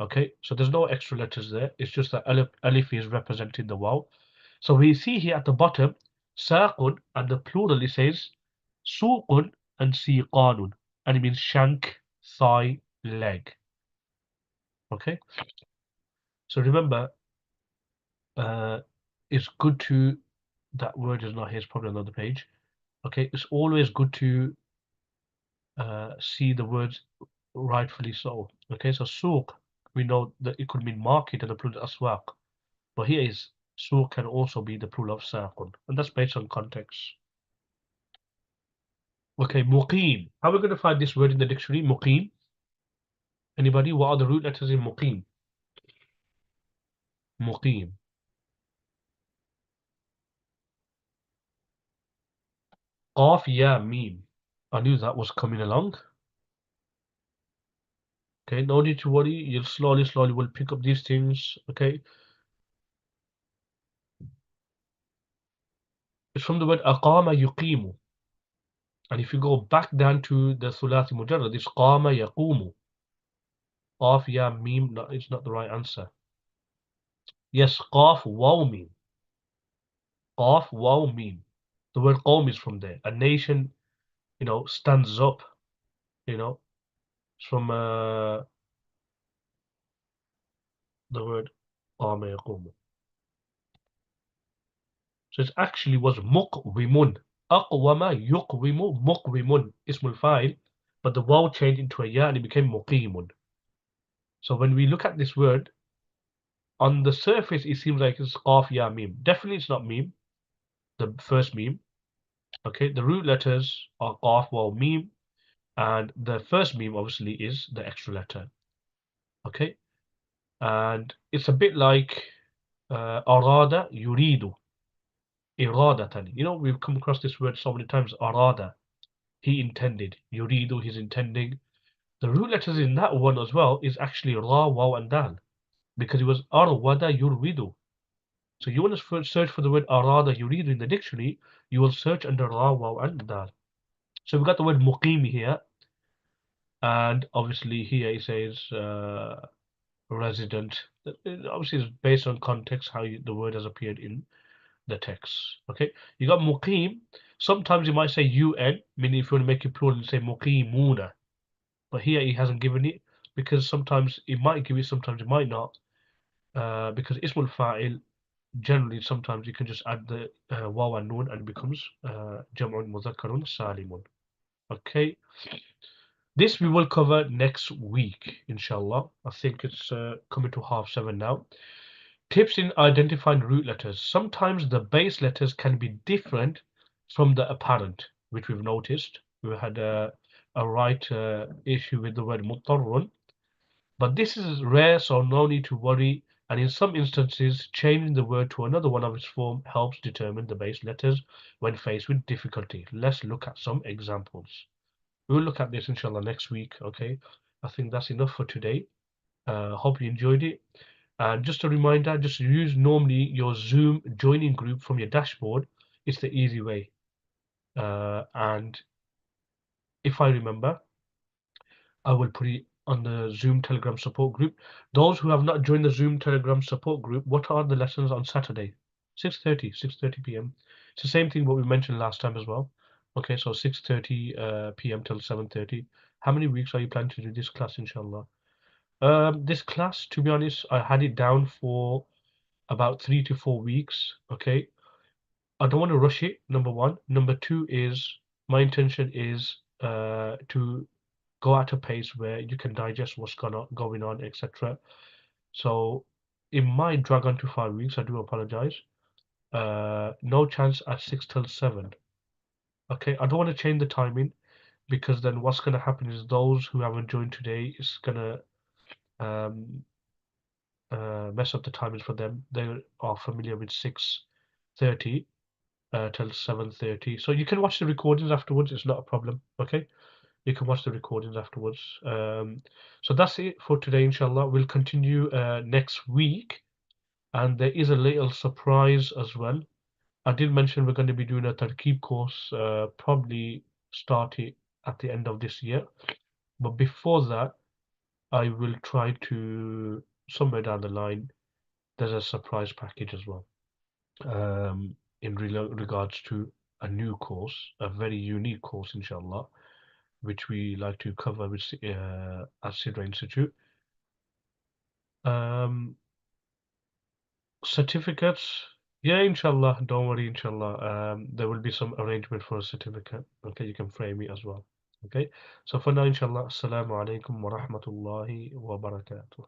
Okay, so there's no extra letters there. It's just that alif is representing the waw. So we see here at the bottom, saqun, and the plural it says suqun and siqanun, and it means shank, thigh, leg. Okay, so remember, uh, it's good to that word is not here. It's probably on another page. Okay, it's always good to see the words rightfully so. Okay, so souk, we know that it could mean market and the plural aswaq, but here is souk can also be the plural of saqun, and that's based on context. Okay, muqim. How are we going to find this word in the dictionary? Muqim. Anybody? What are the root letters in muqim? Muqim. Qaf, ya, mim. I knew that was coming along. Okay, no need to worry. You'll slowly will pick up these things. Okay, it's from the word aqama yuqimu. And if you go back down to the thulathi mujarrad, it's qama yaqumu. Qaf, ya, mim. No, it's not the right answer. Yes, qaf, waw, mim. Qaf, waw, mim. The word qawm is from there. A nation, stands up. It's from the word qama yaqumu. So it actually was muqwimun. Aqwama yuqwimu muqwimun. Ismul fa'il. But the waw changed into a ya and it became muqimun. So when we look at this word, on the surface it seems like it's qaf ya mim. Definitely it's not mim, the first mim. Okay, the root letters are qaf waw mim, and the first mim obviously is the extra letter. Okay, and it's a bit like arada yuridu iradatan. We've come across this word so many times. Arada, he intended. Yuridu, he's intending. The root letters in that one as well is actually ra, waw, and dal, because it was arwada yurwidu. So you want to search for the word arada yuridu in the dictionary, you will search under ra, waw, and dal. So we've got the word muqim here, and obviously here it says resident. Obviously, it's based on context how the word has appeared in the text. Okay, you got muqim. Sometimes you might say un, meaning if you want to make it plural, you say muqimuna. But here he hasn't given it because sometimes it might give it, sometimes it might not. Because ismul fa'il, generally sometimes you can just add the waw and noon and it becomes jam'un mudhakkarun salimun. Okay, this we will cover next week, inshallah. I think it's coming to 7:30 now. Tips in identifying root letters. Sometimes the base letters can be different from the apparent, which we've noticed. We had a right issue with the word muttarrun, but this is rare, so no need to worry. And in some instances, changing the word to another one of its form helps determine the base letters when faced with difficulty. Let's look at some examples. We'll look at this inshallah next week. Okay, I think that's enough for today. Hope you enjoyed it. And just a reminder, just use normally your Zoom joining group from your dashboard. It's the easy way. And if I remember, I will put it on the Zoom Telegram support group. Those who have not joined the Zoom Telegram support group, what are the lessons on Saturday? 6:30 p.m. It's the same thing what we mentioned last time as well. Okay, so 6:30 p.m. till 7:30. How many weeks are you planning to do this class, inshallah? This class, to be honest, I had it down for about 3 to 4 weeks. Okay, I don't want to rush it. Number one. Number two is my intention is to go at a pace where you can digest what's going on, etc. So it might drag on to 5 weeks. I do apologize. No chance at 6 till 7. Okay, I don't want to change the timing because then what's going to happen is those who haven't joined today is going to um, mess up the timings for them. They are familiar with 6:30 till 7:30. So you can watch the recordings afterwards. It's not a problem. Okay, you can watch the recordings afterwards. So that's it for today. Inshallah, we'll continue next week, and there is a little surprise as well. I did mention we're going to be doing a Tarkib course, probably start it at the end of this year. But before that, I will try to, somewhere down the line, there's a surprise package as well. In regards to a new course, a very unique course, inshallah, which we like to cover with at Sidra Institute. Um, Certificates, yeah, inshallah, don't worry, inshallah. There will be some arrangement for a certificate. Okay, you can frame it as well. Okay, so for now, inshallah, assalamu alaikum wa rahmatullahi wa barakatuh.